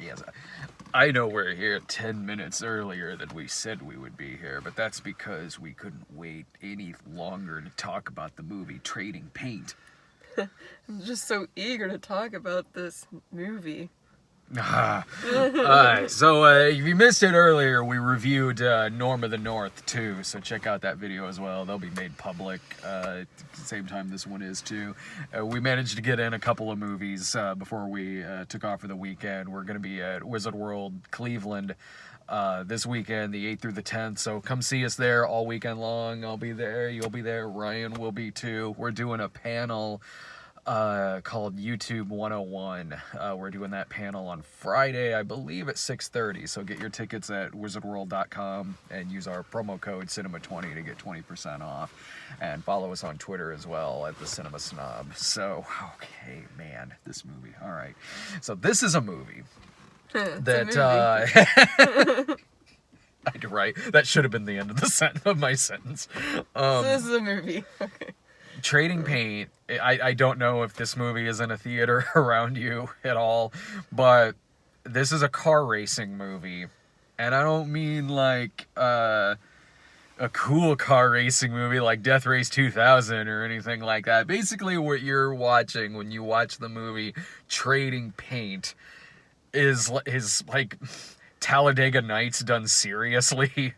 Yes, I know we're here 10 minutes earlier than we said we would be here, but that's because we couldn't wait any longer to talk about the movie Trading Paint. I'm just so eager to talk about this movie. So if you missed it earlier, we reviewed Norm of the North too, so check out that video as well. They'll be made public at the same time this one is too. We managed to get in a couple of movies before we took off for the weekend. We're going to be at Wizard World Cleveland this weekend, the 8th through the 10th, so come see us there all weekend long. I'll be there, you'll be there, Ryan will be too. We're doing a panel called YouTube 101. We're doing that panel on Friday, I believe at 6:30. So get your tickets at wizardworld.com and use our promo code Cinema20 to get 20% off. And follow us on Twitter as well at the Cinema Snob. So, okay, man, this movie. All right. So this is a movie that right. That should have been the end of of my sentence. So this is a movie. Okay. Trading Paint, I don't know if this movie is in a theater around you at all, but this is a car racing movie. And I don't mean like a cool car racing movie like Death Race 2000 or anything like that. Basically what you're watching when you watch the movie Trading Paint is like Talladega Nights done seriously,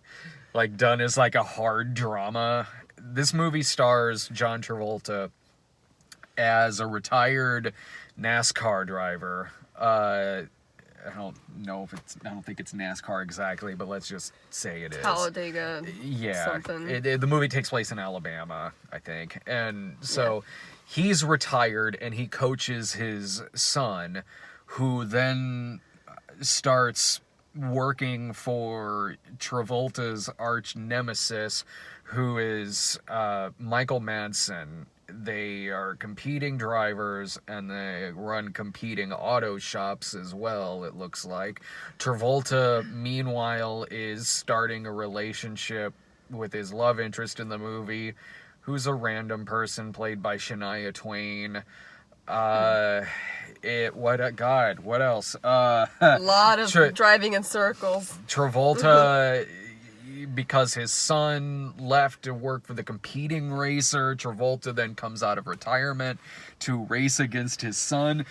like done as like a hard drama. This movie stars John Travolta as a retired NASCAR driver. I don't think it's NASCAR exactly, but let's just say it is. Talladega. Yeah. Something. The movie takes place in Alabama, I think. And so he's retired and he coaches his son, who then starts working for Travolta's arch nemesis, who is Michael Madsen. They are competing drivers and they run competing auto shops as well, it looks like. Travolta, meanwhile, is starting a relationship with his love interest in the movie, who's a random person played by Shania Twain. What else? A lot of driving in circles. Travolta, because his son left to work for the competing racer, Travolta then comes out of retirement to race against his son.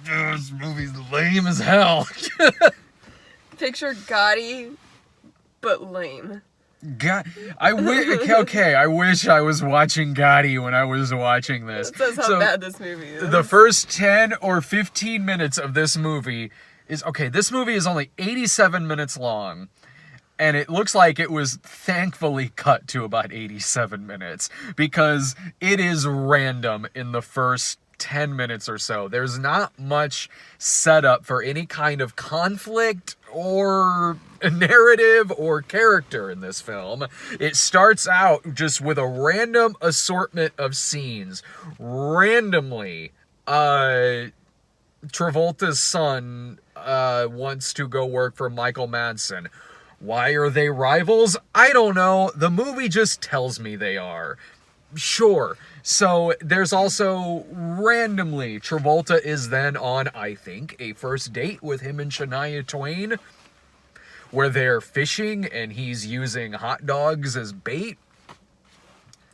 This movie's lame as hell. Picture Gotti, but lame. I wish I was watching Gotti when I was watching this. That says how bad this movie is. The first 10 or 15 minutes of this movie this movie is only 87 minutes long. And it looks like it was thankfully cut to about 87 minutes because it is random in the first 10 minutes or so. There's not much setup for any kind of conflict or narrative or character in this film. It starts out just with a random assortment of scenes. Randomly, Travolta's son wants to go work for Michael Madsen. Why are they rivals? I don't know. The movie just tells me they are. Sure. So there's also randomly Travolta is then on, I think, a first date with him and Shania Twain, where they're fishing and he's using hot dogs as bait.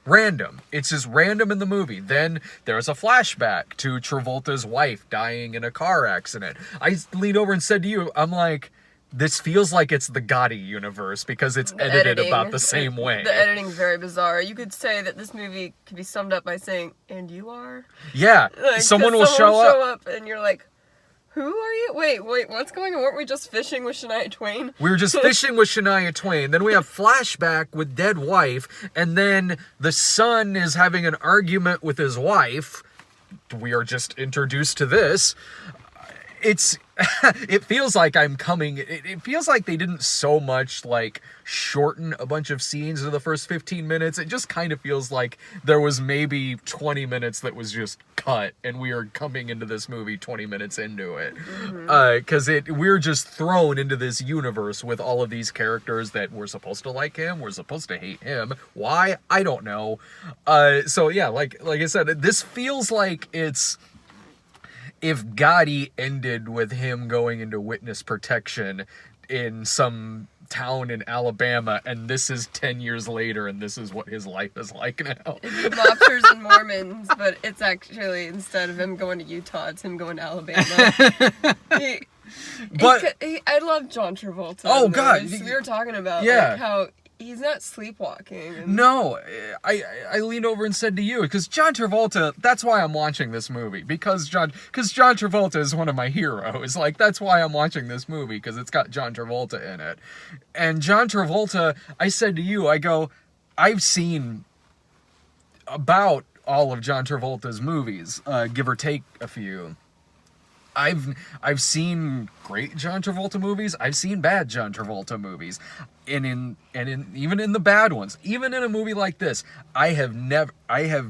Random. It's just random in the movie. Then there's a flashback to Travolta's wife dying in a car accident. I leaned over and said to you, I'm like, this feels like it's the Gotti universe because it's edited about the same way. The editing's very bizarre. You could say that this movie could be summed up by saying, "And you are?" Yeah, like, someone will show up and you're like, who are you? Wait, what's going on? Weren't we just fishing with Shania Twain? We were just fishing with Shania Twain. Then we have flashback with dead wife, and then the son is having an argument with his wife. We are just introduced to this. It feels like it feels like they didn't so much like shorten a bunch of scenes in the first 15 minutes. It just kind of feels like there was maybe 20 minutes that was just cut and we are coming into this movie 20 minutes into it. Because we're just thrown into this universe with all of these characters that we're supposed to like him, we're supposed to hate him. Why? I don't know. So yeah, like I said, this feels like if Gotti ended with him going into witness protection in some town in Alabama, and this is 10 years later, and this is what his life is like now. It's lobsters and Mormons, but it's actually, instead of him going to Utah, it's him going to Alabama. I love John Travolta. Oh, God. We were talking about Yeah. like, how he's not sleepwalking. And No, I leaned over and said to you, because John Travolta, that's why I'm watching this movie, because John Travolta is one of my heroes. Like, that's why I'm watching this movie, because it's got John Travolta in it. And John Travolta, I said to you, I go, I've seen about all of John Travolta's movies, give or take a few. I've seen great John Travolta movies. I've seen bad John Travolta movies, and even in the bad ones, even in a movie like this, I have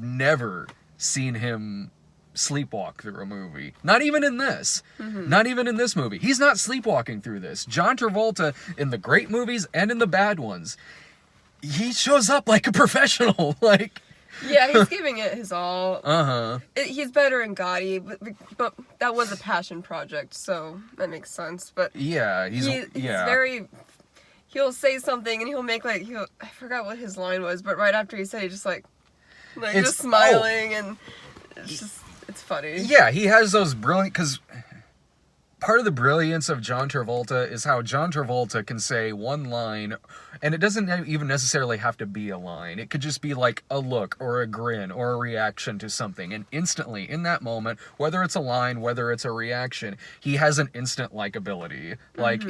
never seen him sleepwalk through a movie. Not even in this. Not even in this movie. He's not sleepwalking through this. John Travolta, in the great movies and in the bad ones, he shows up like a professional. Like. yeah, he's giving it his all. He's better in Gotti, but that was a passion project, so that makes sense. But Yeah, he's very. He'll say something and he'll make like I forgot what his line was, but right after he said, he just like just smiling and it's funny. Yeah, he has those brilliant, because part of the brilliance of John Travolta is how John Travolta can say one line, and it doesn't even necessarily have to be a line. It could just be like a look or a grin or a reaction to something, and instantly, in that moment, whether it's a line, whether it's a reaction, he has an instant likability. Like,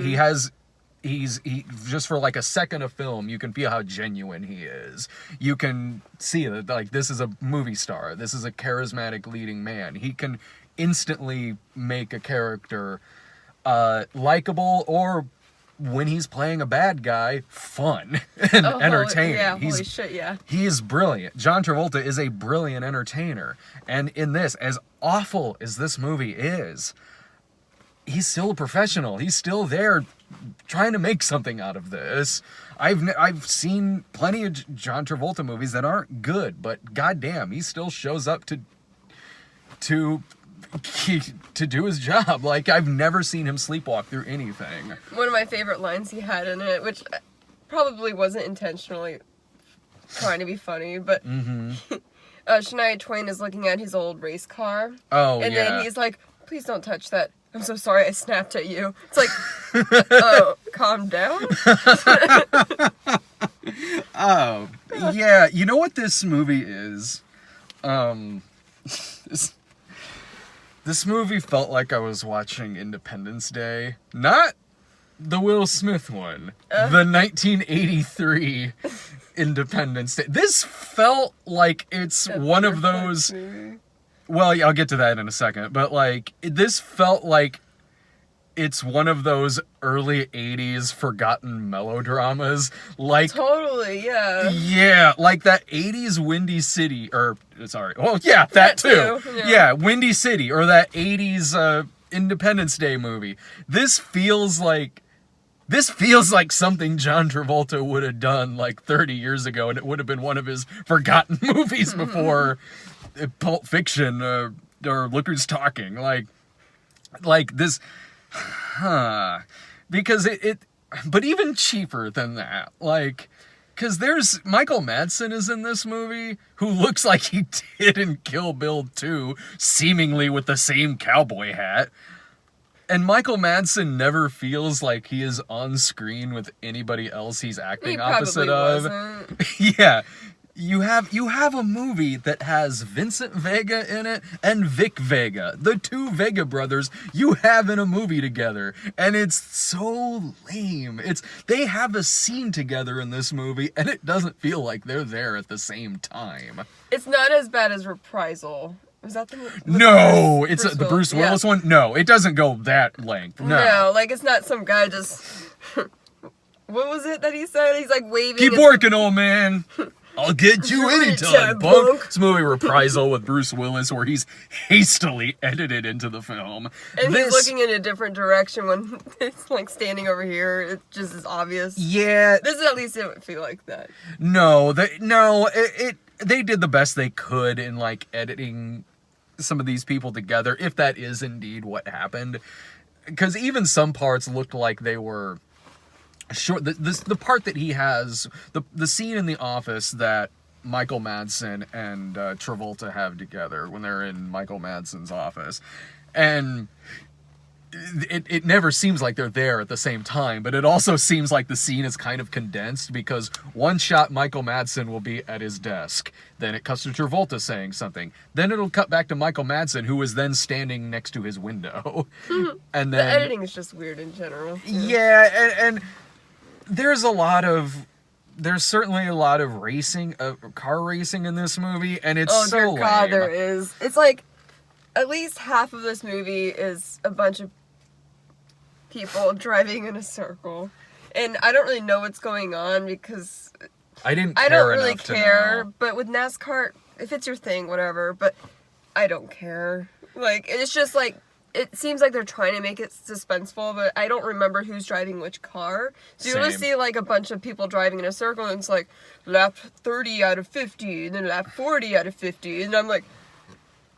he's just for like a second of film, you can feel how genuine he is. You can see that, like, this is a movie star. This is a charismatic leading man. He can instantly make a character likable, or when he's playing a bad guy, fun and entertaining. Yeah, holy shit, yeah. He is brilliant. John Travolta is a brilliant entertainer. And in this, as awful as this movie is, he's still a professional. He's still there trying to make something out of this. I've seen plenty of John Travolta movies that aren't good, but goddamn, he still shows up to do his job. Like, I've never seen him sleepwalk through anything. One of my favorite lines he had in it, which probably wasn't intentionally trying to be funny, but Shania Twain is looking at his old race car. Oh, and yeah. then he's like, please don't touch that. I'm so sorry I snapped at you. It's like, oh, calm down? Oh, yeah. You know what this movie is? This movie felt like I was watching Independence Day. Not the Will Smith one. The 1983 Independence Day. This felt like it's one of those... Well, yeah, I'll get to that in a second. But, like, this felt like it's one of those early 80s forgotten melodramas. Like, totally, yeah. Yeah, like that 80s Windy City, that too. Yeah, Windy City, or that 80s Independence Day movie. This feels like something John Travolta would have done like 30 years ago, and it would have been one of his forgotten movies before Pulp Fiction or Look Who's Talking. Like this, because but even cheaper than that, like, because there's Michael Madsen is in this movie, who looks like he did in Kill Bill 2, seemingly with the same cowboy hat. And Michael Madsen never feels like he is on screen with anybody else he's acting opposite of. Yeah. You have a movie that has Vincent Vega in it and Vic Vega, the two Vega brothers you have in a movie together, and it's so lame. They have a scene together in this movie, and it doesn't feel like they're there at the same time. It's not as bad as Reprisal. Was that the movie? No, it's the Bruce Willis one. No, it doesn't go that length. No, like, it's not some guy just. What was it that he said? He's like waving. Keep working, old man. I'll get you anytime, punk. This movie Reprisal with Bruce Willis, where he's hastily edited into the film. And he's looking in a different direction when it's like standing over here. It just is obvious. Yeah. This is at least it would feel like that. No, they did the best they could in like editing some of these people together, if that is indeed what happened. Because even some parts looked like they were short. The part that he has, the scene in the office that Michael Madsen and Travolta have together when they're in Michael Madsen's office, and it never seems like they're there at the same time, but it also seems like the scene is kind of condensed, because one shot Michael Madsen will be at his desk, then it cuts to Travolta saying something, then it'll cut back to Michael Madsen, who is then standing next to his window. And then the editing is just weird in general. Yeah, and there's certainly a lot of car racing in this movie, and it's so dear God, lame. there is. It's like at least half of this movie is a bunch of people driving in a circle, and I don't really know what's going on because I don't really enough to care. know. But with NASCAR, if it's your thing, whatever. But I don't care. Like, it's just like, it seems like they're trying to make it suspenseful, but I don't remember who's driving which car. So you just see like a bunch of people driving in a circle, and it's like lap 30 out of 50, and then lap 40 out of 50, and I'm like,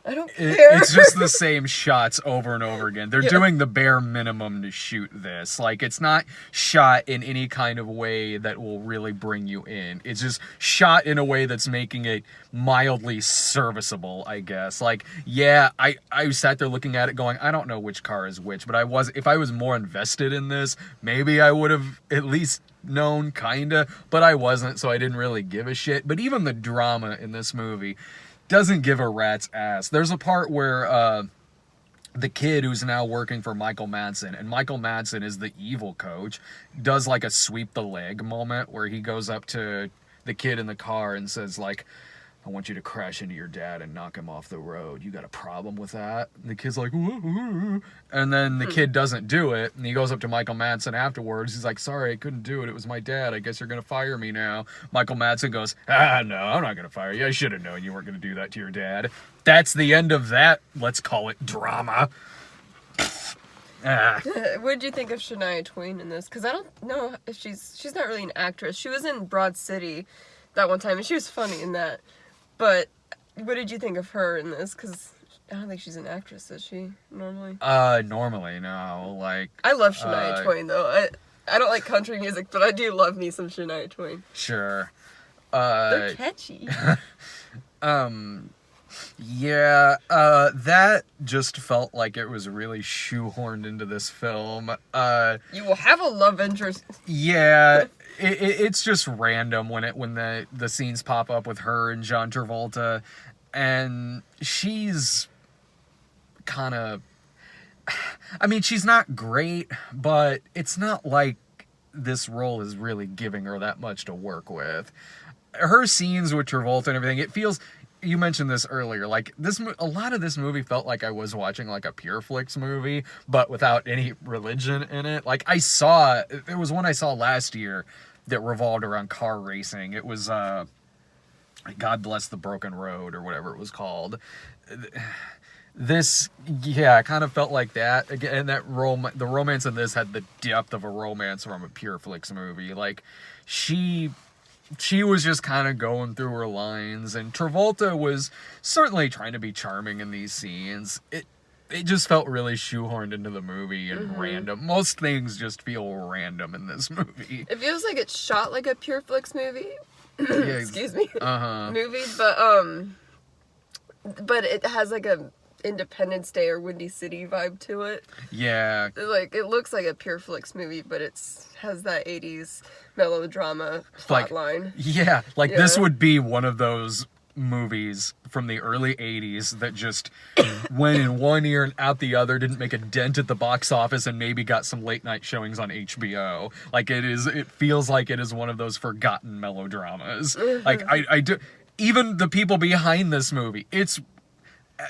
I don't care. It's just the same shots over and over again. They're doing the bare minimum to shoot this. Like, it's not shot in any kind of way that will really bring you in. It's just shot in a way that's making it mildly serviceable, I guess. Like, yeah, I sat there looking at it going, I don't know which car is which, but if I was more invested in this, maybe I would have at least known, kinda, but I wasn't, so I didn't really give a shit. But even the drama in this movie doesn't give a rat's ass. There's a part where the kid who's now working for Michael Madsen, and Michael Madsen is the evil coach, does like a sweep the leg moment where he goes up to the kid in the car and says like, I want you to crash into your dad and knock him off the road. You got a problem with that? And the kid's like, woo. And then the kid doesn't do it. And he goes up to Michael Madsen afterwards. He's like, sorry, I couldn't do it. It was my dad. I guess you're going to fire me now. Michael Madsen goes, no, I'm not going to fire you. I should have known you weren't going to do that to your dad. That's the end of that, let's call it, drama. What did you think of Shania Twain in this? Because I don't know if she's not really an actress. She was in Broad City that one time, and she was funny in that. But what did you think of her in this? Because I don't think she's an actress, is she, normally? Normally, no. Like, I love Shania Twain, though. I don't like country music, but I do love me some Shania Twain. Sure. They're catchy. Yeah, that just felt like it was really shoehorned into this film. You will have a love interest. Yeah, it's just random when the scenes pop up with her and John Travolta, and she's kind of, I mean, she's not great, but it's not like this role is really giving her that much to work with. Her scenes with Travolta and everything, it feels, you mentioned this earlier, like a lot of this movie felt like I was watching like a Pure Flix movie, but without any religion in it. Like, there was one I saw last year that revolved around car racing. It was God Bless the Broken Road, or whatever it was called. This, yeah, it kind of felt like that. Again, the romance in this had the depth of a romance from a Pure Flix movie. Like, she was just kind of going through her lines, and Travolta was certainly trying to be charming in these scenes. It just felt really shoehorned into the movie and random. Most things just feel random in this movie. It feels like it's shot like a Pure Flix movie. Yeah, Excuse me. Movie, but it has like a Independence Day or Windy City vibe to it. Yeah. Like, it looks like a Pure Flix movie, but has that 80s melodrama plotline. Yeah, this would be one of those movies from the early 80s that just went in one ear and out the other, didn't make a dent at the box office, and maybe got some late night showings on HBO. Like, it feels like it is one of those forgotten melodramas. Like, I do, even the people behind this movie, it's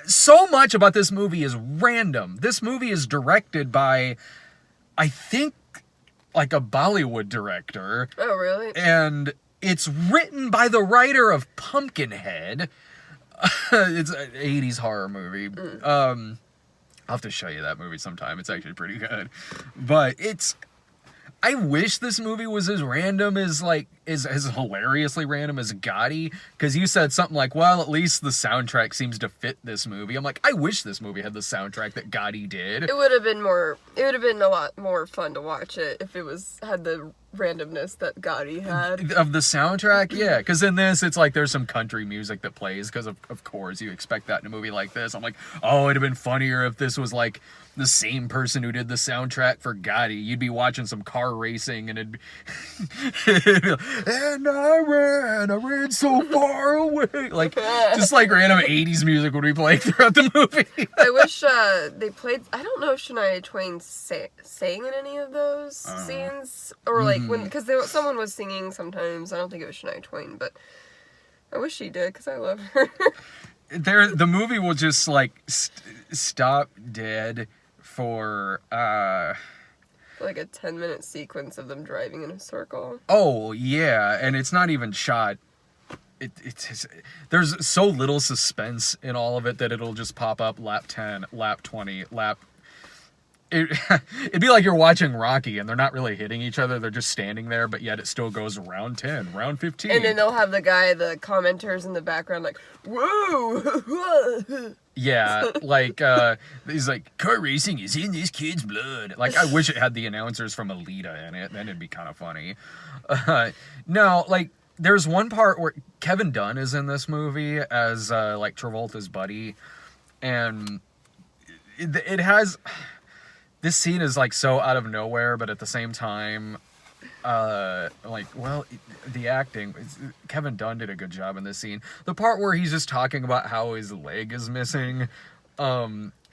so much about this movie is random. This movie is directed by, I think, like a Bollywood director. Oh, really? And it's written by the writer of Pumpkinhead. It's an 80s horror movie. I'll have to show you that movie sometime. It's actually pretty good. But I wish this movie was as random as, like, is as hilariously random as Gotti, because you said something like, well, at least the soundtrack seems to fit this movie. I'm like, I wish this movie had the soundtrack that Gotti did. It would have been a lot more fun to watch it if it had the randomness that Gotti had. Of the soundtrack, yeah, because in this, it's like there's some country music that plays, because of course you expect that in a movie like this. I'm like, oh, it'd have been funnier if this was like the same person who did the soundtrack for Gotti. You'd be watching some car racing, and it'd and I ran so far away. Like, just like random 80s music would be playing throughout the movie. I wish they played, I don't know if Shania Twain sang in any of those scenes, or like because someone was singing sometimes. I don't think it was Shania Twain, but I wish she did, because I love her. The movie will just like stop dead for like a 10-minute sequence of them driving in a circle. Oh yeah, and it's not even shot. There's so little suspense in all of it that it'll just pop up lap 10, lap 20, lap. It'd be like you're watching Rocky and they're not really hitting each other, they're just standing there, but yet it still goes round 10, round 15. And then they'll have the commenters in the background like, whoa! Yeah, like, he's like, car racing is in this kid's blood. Like, I wish it had the announcers from Alita in it, then it'd be kind of funny. No, like, there's one part where Kevin Dunn is in this movie as, like, Travolta's buddy, and it has... This scene is, like, so out of nowhere, but at the same time, like, well, the acting, Kevin Dunn did a good job in this scene. The part where he's just talking about how his leg is missing,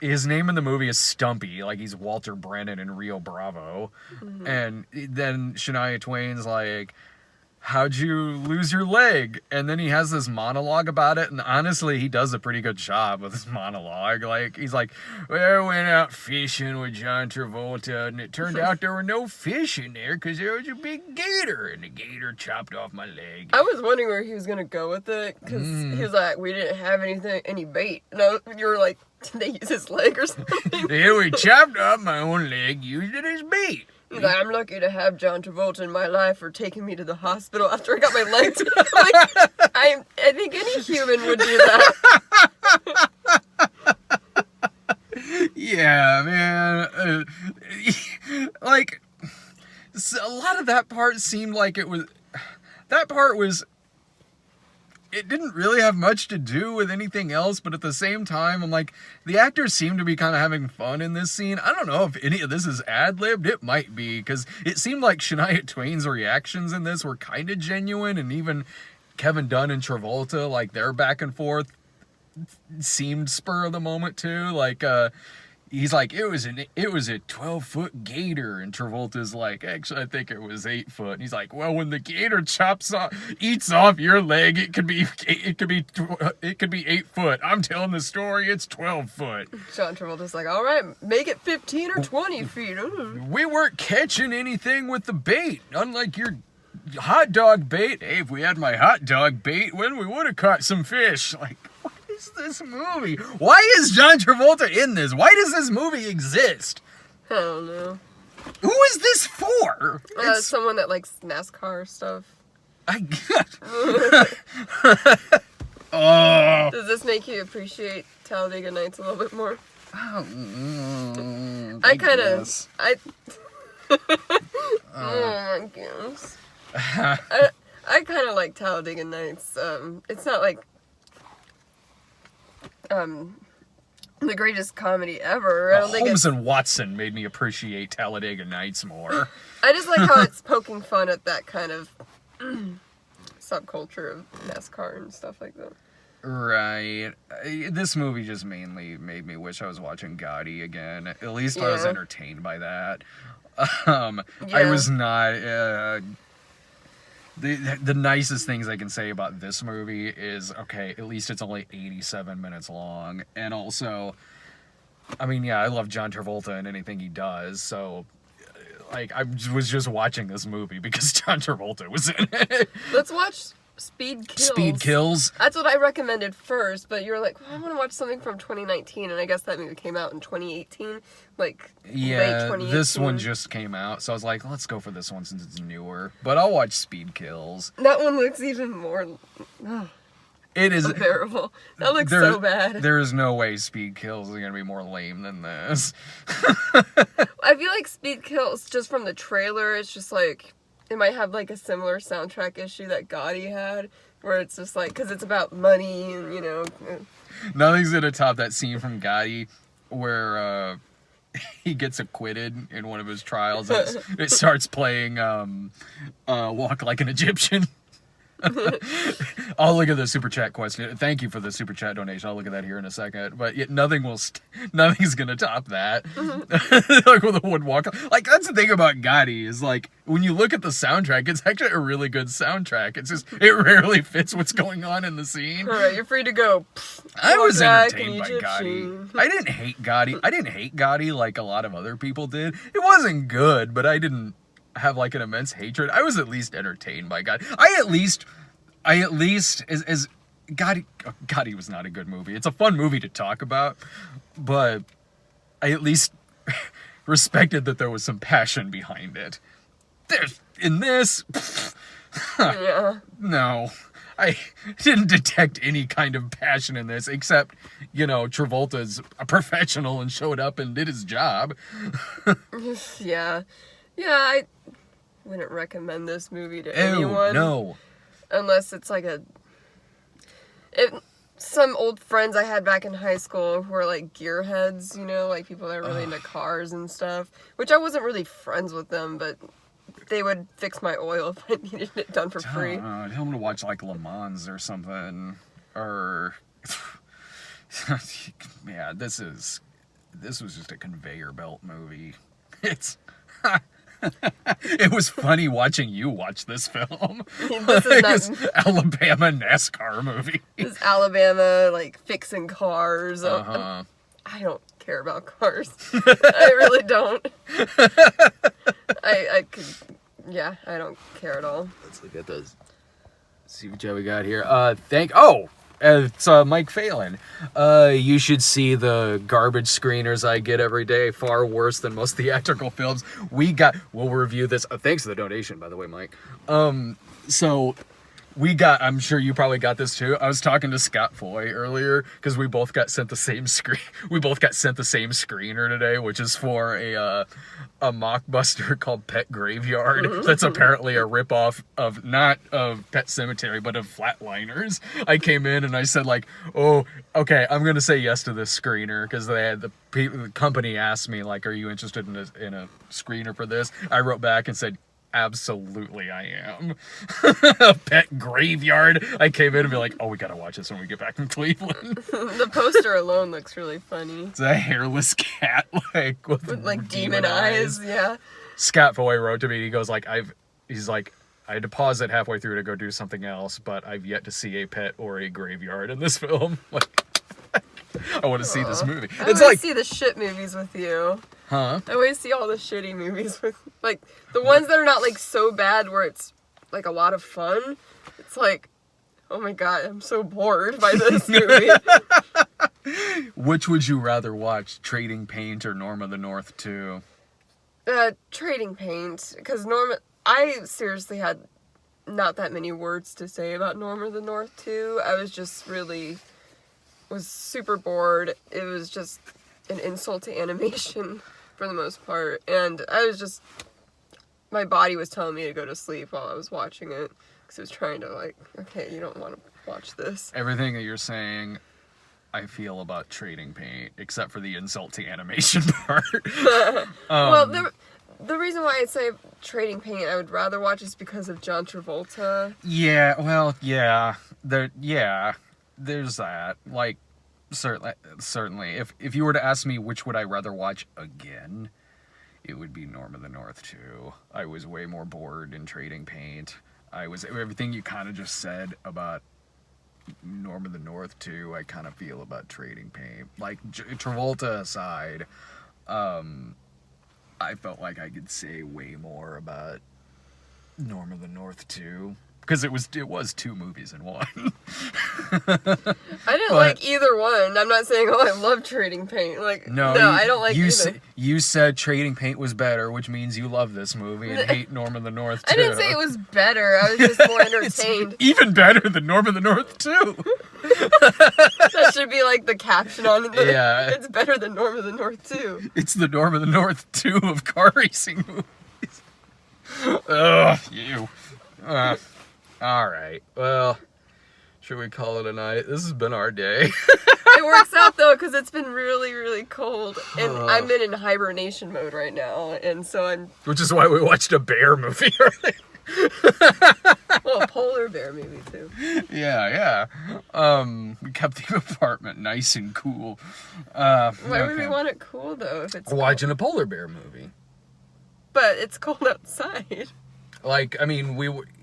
his name in the movie is Stumpy, like he's Walter Brennan in Rio Bravo. Mm-hmm. And then Shania Twain's like, how'd you lose your leg? And then he has this monologue about it, and honestly, he does a pretty good job with his monologue. Like, he's like, well, I went out fishing with John Travolta, and it turned out there were no fish in there because there was a big gator, and the gator chopped off my leg. I was wondering where he was going to go with it, because he was like, we didn't have any bait. No, you were like, did they use his leg or something? Yeah, we chopped off my own leg, used it as bait. He's like, I'm lucky to have John Travolta in my life for taking me to the hospital after I got my leg taken. Like, I think any human would do that. Yeah, man. Like, a lot of that part seemed like it was... That part was... It didn't really have much to do with anything else, but at the same time, I'm like, the actors seem to be kind of having fun in this scene. I don't know if any of this is ad-libbed. It might be, because it seemed like Shania Twain's reactions in this were kind of genuine, and even Kevin Dunn and Travolta, like, their back and forth seemed spur of the moment, too. Like, he's like, it was a 12-foot gator, and Travolta's like, actually, I think it was 8 foot. And he's like, well, when the gator eats off your leg, it could be 8 foot. I'm telling the story, it's 12 foot. John Travolta's like, all right, make it 15 or 20 feet. Ooh. We weren't catching anything with the bait, unlike your hot dog bait. Hey, if we had my hot dog bait, we would have caught some fish. Like, this movie? Why is John Travolta in this? Why does this movie exist? I don't know. Who is this for? Someone that likes NASCAR stuff. Oh. Does this make you appreciate Talladega Nights a little bit more? I guess. I kind of like Talladega Nights. It's not like the greatest comedy ever. I don't think Holmes and Watson made me appreciate Talladega Nights more. I just like how it's poking fun at that kind of subculture of NASCAR and stuff like that. Right. This movie just mainly made me wish I was watching Gotti again. At least I was entertained by that. I was not... The nicest things I can say about this movie is, okay, at least it's only 87 minutes long. And also, I mean, yeah, I love John Travolta and anything he does. So, like, I was just watching this movie because John Travolta was in it. Let's watch Speed Kills. Speed Kills. That's what I recommended first, but you were like, well, I want to watch something from 2019, and I guess that movie came out in 2018, like late Yeah, 2018. this one just came out, so I was like, let's go for this one since it's newer. But I'll watch Speed Kills. That one looks even more It is unbearable. That looks so bad. There is no way Speed Kills is gonna be more lame than this. I feel like Speed Kills, just from the trailer, it's just like, it might have like a similar soundtrack issue that Gotti had, where it's just like, because it's about money and, you know. Nothing's gonna top that scene from Gotti where he gets acquitted in one of his trials. And it starts playing Walk Like an Egyptian. I'll look at the super chat question. Thank you for the super chat donation. I'll look at that here in a second. But yet nothing's gonna top that. Like with the wood walk. Like that's the thing about Gotti is like when you look at the soundtrack, it's actually a really good soundtrack. It's just it rarely fits what's going on in the scene. All right, you're free to go. I was Walk like entertained an by Egyptian. Gotti. I didn't hate Gotti. I didn't hate Gotti like a lot of other people did. It wasn't good, but I didn't have like an immense hatred. I was at least entertained by Gotti. I at least as Gotti was not a good movie. It's a fun movie to talk about, but I at least respected that there was some passion behind it. There's in this Yeah. no. I didn't detect any kind of passion in this, except, you know, Travolta's a professional and showed up and did his job. Yeah. Yeah, I wouldn't recommend this movie to anyone. No. Unless it's like some old friends I had back in high school who were like gearheads, you know, like people that are really into cars and stuff. Which I wasn't really friends with them, but they would fix my oil if I needed it done for free. Tell them to watch like Le Mans or something. Or yeah, this was just a conveyor belt movie. It's it was funny watching you watch this film. This is This Alabama NASCAR movie. This Alabama, like, fixing cars. Uh-huh. I don't care about cars. I really don't. I could, yeah, I don't care at all. Let's look at those. See what we got here. It's Mike Phelan. You should see the garbage screeners I get every day. Far worse than most theatrical films. We'll review this. Thanks for the donation, by the way, Mike. I'm sure you probably got this too. I was talking to Scott Foy earlier because we both got sent the same screen. We both got sent the same screener today, which is for a mockbuster called Pet Graveyard. That's apparently a ripoff of not of Pet Sematary, but of Flatliners. I came in and I said like, oh, okay, I'm gonna say yes to this screener because the company asked me like, are you interested in a screener for this? I wrote back and said, absolutely I am. Pet Graveyard. I came in and be like, oh, we gotta watch this when we get back from Cleveland. The poster alone looks really funny. It's a hairless cat like with like demon eyes. Yeah. Scott Foy wrote to me, he goes like, I had to pause it halfway through to go do something else, but I've yet to see a pet or a graveyard in this film. Like I want to see this movie. I It's always like, see the shit movies with you. huh? I always see all the shitty movies with, like, the ones that are not, like, so bad where it's, like, a lot of fun. It's like, oh my god, I'm so bored by this movie. Which would you rather watch, Trading Paint or Norm of the North 2? Trading Paint, because I seriously had not that many words to say about Norm of the North 2. I was just was super bored. It was just an insult to animation for the most part, and my body was telling me to go to sleep while I was watching it because it was trying to like, okay, you don't want to watch this. Everything that you're saying, I feel about Trading Paint, except for the insult to animation part. Well, the reason why I'd say Trading Paint I would rather watch is because of John Travolta. Yeah, well, yeah, there's that. Like, certainly, if you were to ask me which would I rather watch again, it would be Norm of the North 2. I was way more bored in Trading Paint. Everything you kind of just said about Norm of the North 2, I kind of feel about Trading Paint. Like, Travolta aside, I felt like I could say way more about Norm of the North 2. because it was 2 movies in one. I didn't like either one. I'm not saying, I love Trading Paint. Like, no, I don't like either. You said Trading Paint was better, which means you love this movie and hate Norm of the North, too. I didn't say it was better. I was just more entertained. Even better than Norm of the North, too. That should be like the caption on it. Yeah. It's better than Norm of the North, too. It's the Norm of the North 2 of car racing movies. Ugh, you. Alright, well, should we call it a night? This has been our day. It works out, though, because it's been really, really cold. And I'm in hibernation mode right now, and so I'm... Which is why we watched a bear movie earlier. Well, a polar bear maybe, too. Yeah. We kept the apartment nice and cool. Why would we want it cool, though, if it's watching cold? a polar bear movie. But it's cold outside. Like, I mean,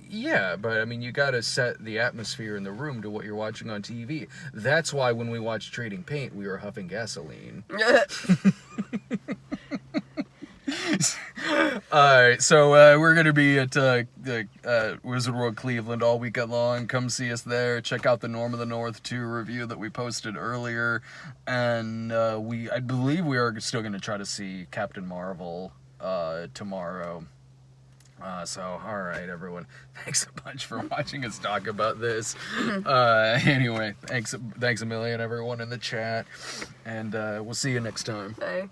yeah, but I mean, you gotta set the atmosphere in the room to what you're watching on TV. That's why when we watched Trading Paint, we were huffing gasoline. Alright, so we're gonna be at the Wizard World Cleveland all weekend long. Come see us there. Check out the Norm of the North 2 review that we posted earlier. And I believe we are still gonna try to see Captain Marvel tomorrow. So, alright, everyone. Thanks a bunch for watching us talk about this. Anyway, thanks a million, everyone in the chat. And we'll see you next time. Bye.